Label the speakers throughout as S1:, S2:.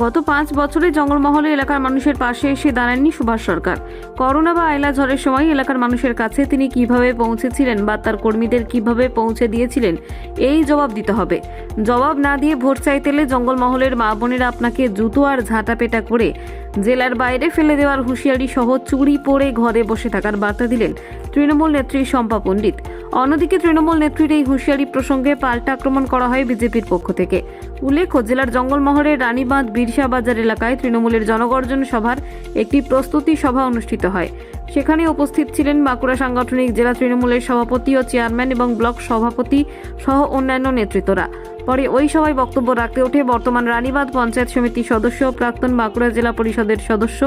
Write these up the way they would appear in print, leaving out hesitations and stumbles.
S1: গত 5 বছরে জঙ্গলমহলে এলাকার মানুষের পাশে এসে দাঁড়াননি সুভাষ সরকার। করোনা বা আইলা ঝড়ের সময় এলাকার মানুষের কাছে তিনি কিভাবে পৌঁছেছিলেন বা তার কর্মীদের কিভাবে পৌঁছে দিয়েছিলেন, এই জবাব দিতে হবে। জবাব না দিয়ে ভোট চাইতে এলে জঙ্গলমহলের মা বোনেরা আপনাকে জুতো আর ঝাঁটা পেটা করে জেলার বাইরে ফেলে দেওয়ার হুঁশিয়ারি সহ চুরি পরে ঘরে বসে থাকার বার্তা দিলেন তৃণমূল নেত্রী শম্পা পণ্ডিত। অন্যদিকে তৃণমূল নেত্রীর এই হুঁশিয়ারি প্রসঙ্গে পাল্টা আক্রমণ করা হয় বিজেপির পক্ষ থেকে। উল্লেখ্য, জেলার জঙ্গলমহলের রানীবাঁধ বিরসা বাজার এলাকায় তৃণমূলের জনগর্জন সভার একটি প্রস্তুতি সভা অনুষ্ঠিত হয়। সেখানে উপস্থিত ছিলেন বাঁকুড়া সাংগঠনিক জেলা তৃণমূলের সভাপতি ও চেয়ারম্যান এবং ব্লক সভাপতি সহ অন্যান্য নেতৃত্বরা। পরে ওই সভায় বক্তব্য রাখতে ওঠে বর্তমান রানীবাঁধ পঞ্চায়েত সমিতির সদস্য, প্রাক্তন বাঁকুড়া জেলা পরিষদের সদস্য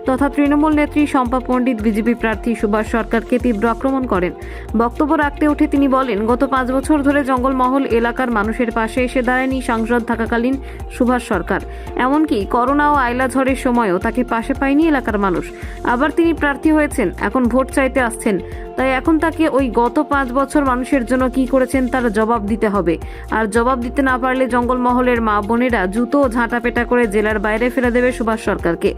S1: তথা তৃণমূল নেত্রী শম্পা পণ্ডিত বিজেপি প্রার্থী সুভাষ সরকারকে তীব্র আক্রমণ করেন। বক্তব্য রাখতে উঠে তিনি বলেন, গত 5 বছর ধরে জঙ্গলমহল এলাকার মানুষের পাশে এসে দাঁড়ায়নি সাংসদ থাকাকালীন সুভাষ সরকার। এমনকি করোনা ও আইলা ঝড়ের সময়ও তাকে পাশে পায়নি এলাকার মানুষ। আবার তিনি প্রার্থী হয়েছেন, এখন ভোট চাইতে আসছেন, তাই এখন তাকে ওই গত 5 বছর মানুষের জন্য কি করেছেন তার জবাব দিতে হবে। আর জবাব দিতে না পারলে জঙ্গলমহলের মা বোনেরা জুতো ও ঝাঁটা পেটা করে জেলার বাইরে ফেলে দেবে সুভাষ সরকারকে।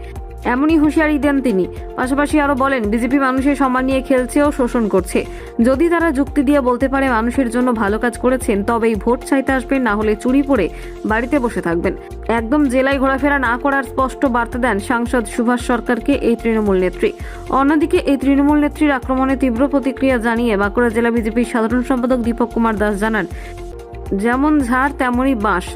S1: এমনই হুঁশিয়ারি দেন তিনি। পাশাপাশি আরো বলেন, বিজেপি মানুষের সম্মান নিয়ে খেলছে ও শোষণ করছে। যদি তারা যুক্তি দিয়ে বলতে পারে মানুষের জন্য ভালো কাজ করেছেন, তবেই ভোট চাইতে আসবেন, না হলে চুরি পরে বাড়িতে বসে থাকবেন। একদম জেলায় ঘোরাফেরা না করার স্পষ্ট বার্তা দেন সাংসদ সুভাষ সরকারকে এই তৃণমূল নেত্রী। অন্যদিকে এই তৃণমূল নেত্রীর আক্রমণে তীব্র প্রতিক্রিয়া জানিয়ে বাঁকুড়া জেলা বিজেপির সাধারণ সম্পাদক দীপক কুমার দাস জানান, যেমন ঝাড় তেমনই বাঁশ।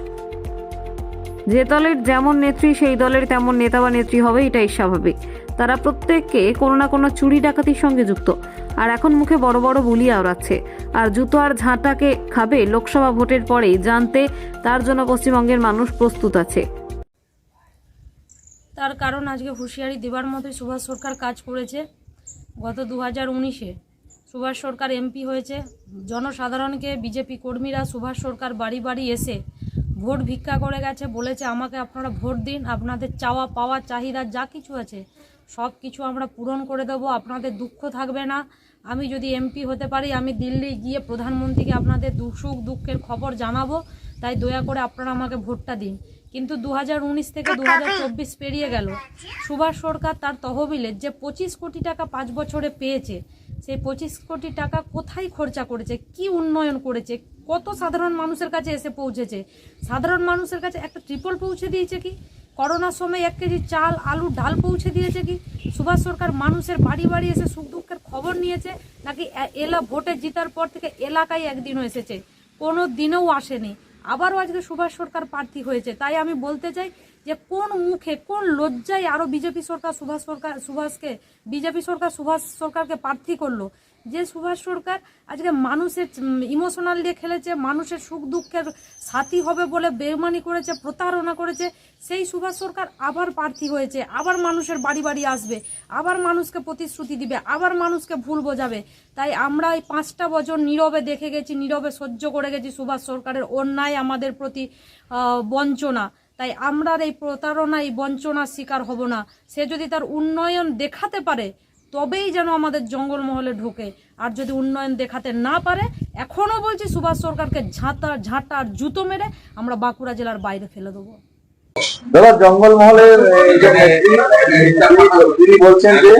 S1: যে দলের যেমন নেত্রী সেই দলের তেমন নেতা বা নেত্রী হবে, এটাই স্বাভাবিক। তারা প্রত্যেককে কোনো না কোনো চুরি ডাকাতির সঙ্গে যুক্ত, আর এখন মুখে বড় বড় বুলি আওড়াচ্ছে। আর জুতো আর ঝাঁটাকে খাবে লোকসভা ভোটের পরেই জানতে, তার জন্য পশ্চিমবঙ্গের মানুষ প্রস্তুত আছে।
S2: তার কারণ আজকে হুঁশিয়ারি দেবার মতোই সুভাষ সরকার কাজ করেছে। গত 2019-এ সুভাষ সরকার এমপি হয়েছে। জনসাধারণকে বিজেপি কর্মীরা সুভাষ সরকার বাড়ি বাড়ি এসে ভোট ভিক্ষা করে গেছে, বলেছে আমাকে আপনারা ভোট দিন, আপনাদের চাওয়া পাওয়া চাহিদা যা কিছু আছে সব কিছু আমরা পূরণ করে দেবো, আপনাদের দুঃখ থাকবে না। আমি যদি এমপি হতে পারি, আমি দিল্লি গিয়ে প্রধানমন্ত্রীকে আপনাদের সুখ দুঃখের খবর জানাবো, তাই দয়া করে আপনারা আমাকে ভোটটা দিন। কিন্তু 2019 থেকে 2024 পেরিয়ে গেল, সুভাষ সরকার তার তহবিলের যে 25 কোটি টাকা 5 বছরে পেয়েছে, সেই 25 কোটি টাকা কোথায় খরচা করেছে, কি উন্নয়ন করেছে, কত সাধারণ মানুষের কাছে এসে পৌঁছেছে? সাধারণ মানুষের কাছে একটা ট্রিপল পৌঁছে দিয়েছে কি? করোনার সময় 1 কেজি চাল, আলু, ডাল পৌঁছে দিয়েছে কি? সুভাষ সরকার মানুষের বাড়ি বাড়ি এসে সুখ দুঃখের খবর নিয়েছে নাকি ভোটে জিতার পর থেকে এলাকায় একদিনও এসেছে? কোনো দিনেও আসেনি। আবারও আজকে সুভাষ সরকার প্রার্থী হয়েছে। তাই আমি বলতে চাই যে কোন মুখে, কোন লজ্জায় আরও বিজেপি সরকার সুভাষ সরকারকে প্রার্থী করলো? যে সুভাষ সরকার আজকে মানুষের ইমোশনাল দিয়ে খেলেছে, মানুষের সুখ দুঃখের সাথী হবে বলে বেইমানি করেছে, প্রতারণা করেছে, সেই সুভাষ সরকার আবার প্রার্থী হয়েছে। আবার মানুষের বাড়ি বাড়ি আসবে, আবার মানুষকে প্রতিশ্রুতি দিবে, আবার মানুষকে ভুল বোঝাবে। তাই আমরা এই 5টা বছর নীরবে দেখে গেছি, নীরবে সহ্য করে গেছি সুভাষ সরকারের অন্যায়, আমাদের প্রতি বঞ্চনা। তাই আমরা এই প্রতারণা, এই বঞ্চনার শিকার হব না। সে যদি তার উন্নয়ন দেখাতে পারে তবেই যেন আমাদের জঙ্গলমহলে ঢোকে। আর যদি উন্নয়ন দেখাতে না পারে, এখনও বলছি সুভাষ সরকারকে ঝাঁটা আর জুতো মেরে আমরা বাঁকুড়া জেলার বাইরে ফেলে দেবো।
S3: দাদা, জঙ্গলমহলের তিনি বলছেন যে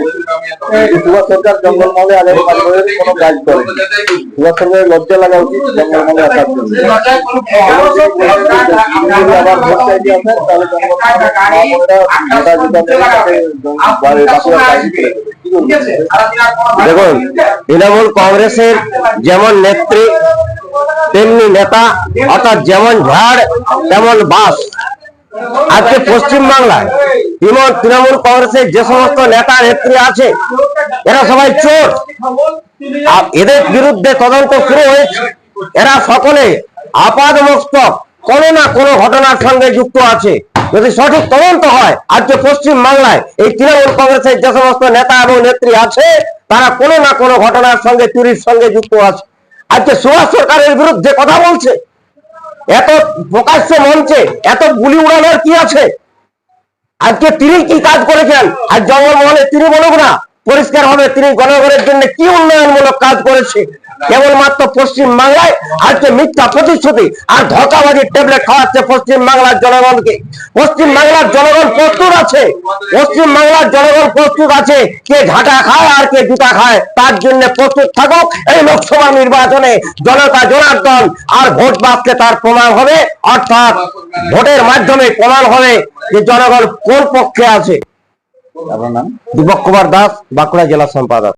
S3: সুভাষ সরকার জঙ্গলমহলে আগে কোনো কাজ করে, সুভাষ সরকারের লজ্জা লাগা উচিত জঙ্গলমহলে আসার জন্য। আবার ভোট চাইতে আসেন, তাহলে
S4: দেখুন, তৃণমূল কংগ্রেসের যেমন নেত্রী তেমনি নেতা, অর্থাৎ যেমন ঝাড় তেমন বাস। আজকে পশ্চিমবাংলায় তৃণমূল কংগ্রেসের যে সমস্ত নেতা নেত্রী আছে, এরা সবাই চোর। এদের বিরুদ্ধে তদন্ত শুরু হয়েছে। এরা সকলে আপাদমস্তক কোনো না কোনো ঘটনার সঙ্গে যুক্ত আছে। যদি সঠিক তদন্ত হয়, আজকে পশ্চিম বাংলায় এই তৃণমূল কংগ্রেসের যে সমস্ত নেতা এবং নেত্রী আছে, তারা কোনো না কোনো ঘটনার সঙ্গে, চুরির সঙ্গে যুক্ত আছে। আজকে সুভাষ সরকারের বিরুদ্ধে কথা বলছে, এত প্রকাশ্য মঞ্চে এত গুলি উড়ানোর কি আছে? আজকে তিনি কি কাজ করেছেন? আর জঙ্গলমহলে তিনি বলুক না পরিষ্কার হবে তিনি জনগণের জন্য কি উন্নয়নমূলক কাজ করেছে। কেবলমাত্র পশ্চিম বাংলায় আজকে মিথ্যা প্রতিশ্রুতি আর ধোঁকাবাজির ট্যাবলেট খাওয়াচ্ছে পশ্চিম বাংলার জনগণকে। পশ্চিম বাংলার জনগণ প্রস্তুত আছে, পশ্চিম বাংলার জনগণ প্রস্তুত আছে, কে ঝাঁটা খায় আর কে জুতা খায় তার জন্য প্রস্তুত থাকুক। এই লোকসভা নির্বাচনে জনতা জনার্দন আর ভোট বাক্সে তার প্রমাণ হবে, অর্থাৎ ভোটের মাধ্যমে প্রমাণ হবে যে জনগণ কোন পক্ষে আছে।
S3: আপনার নাম?
S4: দীপক কুমার দাস, বাঁকুড়া জেলা সম্পাদক।